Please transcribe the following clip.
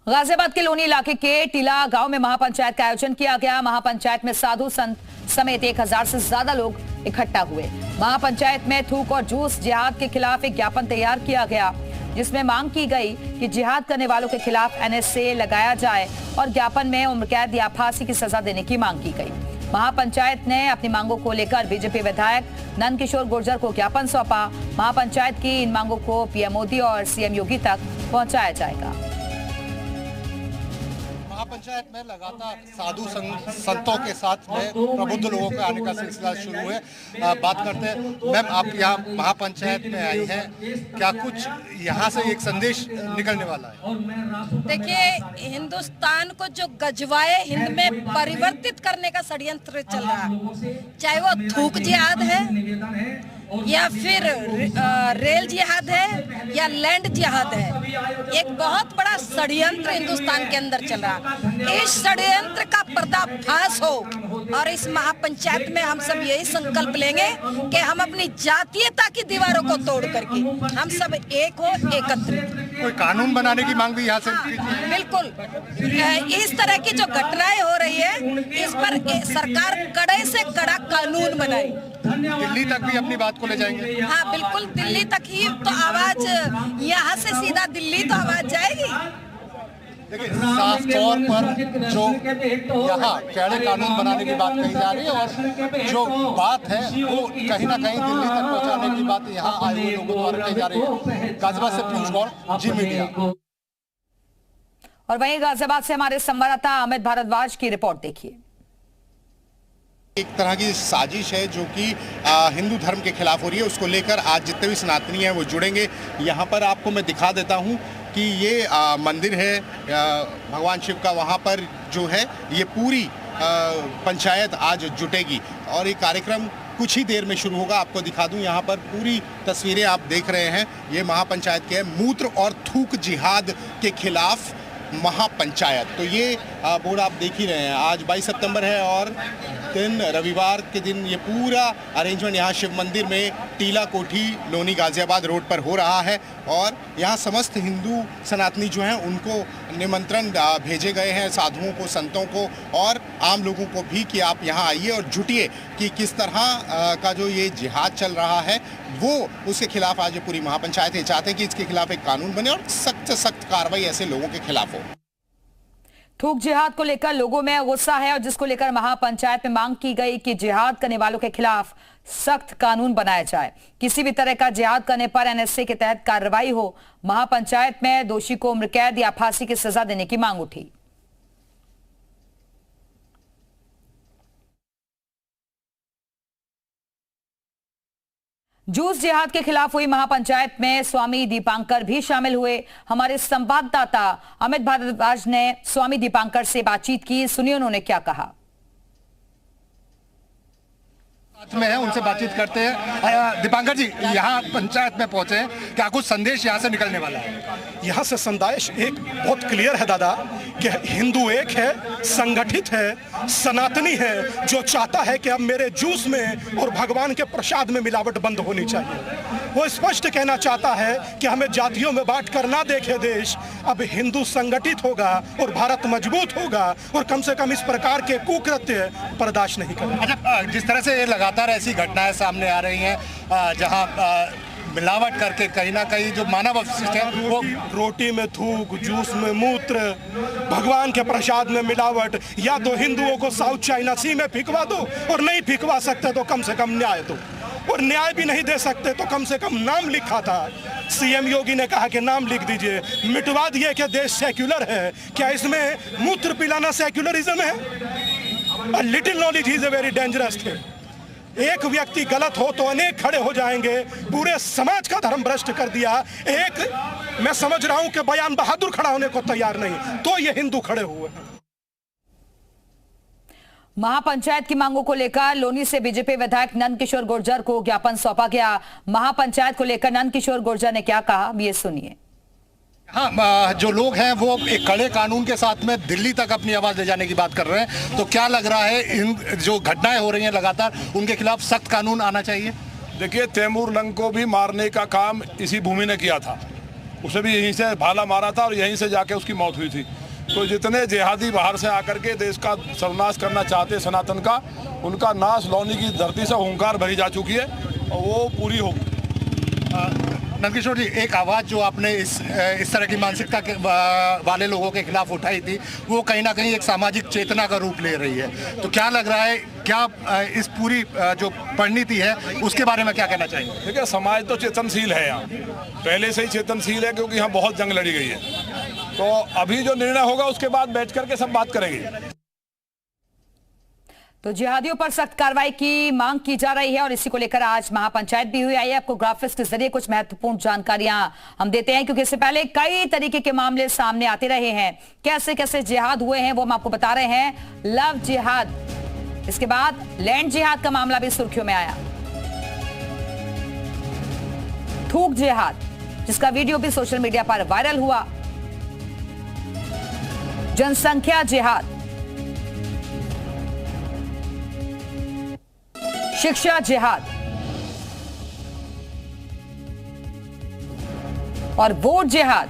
गाजियाबाद के लोनी इलाके के टीला गांव में महापंचायत का आयोजन किया गया। महापंचायत में साधु संत समेत 1000 से ज्यादा लोग इकट्ठा हुए। महापंचायत में थूक और जूस जिहाद के खिलाफ एक ज्ञापन तैयार किया गया, जिसमें मांग की गई कि जिहाद करने वालों के खिलाफ NSA लगाया जाए और ज्ञापन में उम्र कैद या फांसी की सजा देने की मांग की गई। महापंचायत ने अपनी मांगों को लेकर बीजेपी विधायक नंदकिशोर गुर्जर को ज्ञापन सौंपा। महापंचायत की इन मांगों को PM मोदी और CM योगी तक पहुंचाया जाएगा। महापंचायत में लगातार साधु संतों के साथ में प्रबुद्ध लोगों के आने का सिलसिला शुरू है। बात करते हैं, मैम आप यहाँ महापंचायत में आई हैं, क्या कुछ यहाँ से एक संदेश निकलने वाला है? देखिए, हिंदुस्तान को जो गजवाए हिंद में परिवर्तित करने का षड्यंत्र चल रहा है, चाहे वो थूक जिहाद है या फिर रेल जिहाद है या लैंड जिहाद है, एक बहुत बड़ा षड्यंत्र हिंदुस्तान के अंदर चल रहा है। इस षड्यंत्र का पर्दाफाश हो और इस महापंचायत में हम सब यही संकल्प लेंगे कि हम अपनी जातीयता की दीवारों को तोड़ करके हम सब एक हो, एकत्रित। कोई कानून बनाने की मांग भी यहाँ से? बिल्कुल, इस तरह की जो घटनाएं हो रही है, इस पर सरकार कड़े से कड़ा कानून बनाए। दिल्ली तक भी अपनी बात को ले जाएंगे? हाँ बिल्कुल, दिल्ली तक ही तो आवाज, यहाँ से सीधा दिल्ली तो आवाज जाएगी। देखिए, साफ तौर पर जो यहाँ कड़े कानून बनाने की बात कही जा रही है और जो बात है वो कहीं ना कहीं दिल्ली तक पहुँचाने की बात यहाँ आए हुए लोगों द्वारा कही जा रही है। गाजियाबाद से पीयूष गौड़, जी मीडिया। और वहीं गाजियाबाद से हमारे संवाददाता अमित भारद्वाज की रिपोर्ट देखिए। एक तरह की साजिश है जो कि हिंदू धर्म के खिलाफ हो रही है, उसको लेकर आज जितने भी सनातनी हैं वो जुड़ेंगे। यहाँ पर आपको मैं दिखा देता हूँ कि ये मंदिर है भगवान शिव का, वहाँ पर जो है ये पूरी पंचायत आज जुटेगी और ये कार्यक्रम कुछ ही देर में शुरू होगा। आपको दिखा दूं, यहाँ पर पूरी तस्वीरें आप देख रहे हैं, ये महापंचायत के मूत्र और थूक जिहाद के खिलाफ महापंचायत। तो ये बोर्ड आप देख ही रहे हैं। आज 22 सितंबर है और दिन रविवार के दिन ये पूरा अरेंजमेंट यहाँ शिव मंदिर में टीला कोठी लोनी गाजियाबाद रोड पर हो रहा है और यहाँ समस्त हिंदू सनातनी जो हैं उनको निमंत्रण भेजे गए हैं, साधुओं को, संतों को और आम लोगों को भी, कि आप यहाँ आइए और जुटिए कि किस तरह का जो ये जिहाद चल रहा है वो उसके खिलाफ आज ये पूरी महापंचायत ये चाहते हैं कि इसके खिलाफ एक कानून बने और सख्त से सख्त कार्रवाई ऐसे लोगों के खिलाफ हो। थूक जिहाद को लेकर लोगों में गुस्सा है और जिसको लेकर महापंचायत में मांग की गई कि जिहाद करने वालों के खिलाफ सख्त कानून बनाया जाए, किसी भी तरह का जिहाद करने पर NSA के तहत कार्रवाई हो। महापंचायत में दोषी को उम्र कैद या फांसी की सजा देने की मांग उठी। जूस जिहाद के खिलाफ हुई महापंचायत में स्वामी दीपांकर भी शामिल हुए। हमारे संवाददाता अमित भारद्वाज ने स्वामी दीपांकर से बातचीत की, सुनिए उन्होंने क्या कहा। साथ में है, उनसे बातचीत करते हैं। दीपांकर जी, यहाँ पंचायत में पहुंचे, क्या कुछ संदेश यहाँ से निकलने वाला है? यहाँ से संदेश एक बहुत क्लियर है दादा कि हिंदू एक है, संगठित है, सनातनी है, जो चाहता है कि अब मेरे जूस में और भगवान के प्रसाद में मिलावट बंद होनी चाहिए। वो स्पष्ट कहना चाहता है कि हमें जातियों में बांट कर ना देखे देश। अब हिंदू संगठित होगा और भारत मजबूत होगा और कम से कम इस प्रकार के कुकृत्य बर्दाश्त नहीं करेगा। अच्छा, जिस तरह से लगातार ऐसी घटनाएं सामने आ रही हैं जहां मिलावट करके कहीं ना कहीं जो मानव अपशिष्ट है वो रोटी में थूक, जूस में मूत्र, भगवान के प्रसाद में मिलावट, या तो हिंदुओं को साउथ चाइना सी में फिकवा दो और नहीं फिकवा सकते तो कम से कम न्याय दो, और न्याय भी नहीं दे सकते तो कम से कम नाम लिखा था। CM योगी ने कहा कि नाम लिख दीजिए, मिटवा दिए कि देश सेक्युलर है। क्या इसमें मूत्र पिलाना सेक्युलरिज्म है? Little knowledge is a very dangerous thing. एक व्यक्ति गलत हो तो अनेक खड़े हो जाएंगे। पूरे समाज का धर्म भ्रष्ट कर दिया। एक मैं समझ रहा हूं कि बयान बहादुर खड़ा होने को तैयार नहीं, तो ये हिंदू खड़े हुए हैं। महापंचायत की मांगों को लेकर लोनी से बीजेपी विधायक नंदकिशोर गुर्जर को ज्ञापन सौंपा गया। महापंचायत को लेकर नंदकिशोर गुर्जर ने क्या कहा, ये सुनिए। हाँ, जो लोग हैं वो एक कड़े कानून के साथ में दिल्ली तक अपनी आवाज ले जाने की बात कर रहे हैं, तो क्या लग रहा है इन जो घटनाएं हो रही हैं लगातार उनके खिलाफ सख्त कानून आना चाहिए? देखिए, तैमूर लंग को भी मारने का काम इसी भूमि ने किया था उसे भी यहीं से भाला मारा था और यहीं से जाके उसकी मौत हुई थी। तो जितने जिहादी बाहर से आकर के देश का सर्वनाश करना चाहते सनातन का, उनका नाश लौनी की धरती से हुंकार भरी जा चुकी है और वो पूरी हो। नंदकिशोर जी, एक आवाज़ जो आपने इस तरह की मानसिकता के वाले लोगों के खिलाफ उठाई थी, वो कहीं ना कहीं एक सामाजिक चेतना का रूप ले रही है। तो क्या लग रहा है, क्या इस पूरी जो परिणति है उसके बारे में क्या कहना चाहिए? देखिए, समाज तो चेतनशील है, यहाँ पहले से ही चेतनशील है, क्योंकि यहाँ बहुत जंग लड़ी गई है। तो अभी जो निर्णय होगा उसके बाद बैठ करके सब बात करेंगे। तो जिहादियों पर सख्त कार्रवाई की मांग की जा रही है और इसी को लेकर आज महापंचायत भी हुई। आइए आपको ग्राफिक्स के जरिए कुछ महत्वपूर्ण जानकारियां हम देते हैं, क्योंकि इससे पहले कई तरीके के मामले सामने आते रहे हैं। कैसे कैसे जिहाद हुए हैं वो हम आपको बता रहे हैं। लव जिहाद, इसके बाद लैंड जिहाद का मामला भी सुर्खियों में आया। थूक जिहाद, जिसका वीडियो भी सोशल मीडिया पर वायरल हुआ। जनसंख्या जिहाद, शिक्षा जिहाद और वोट जिहाद।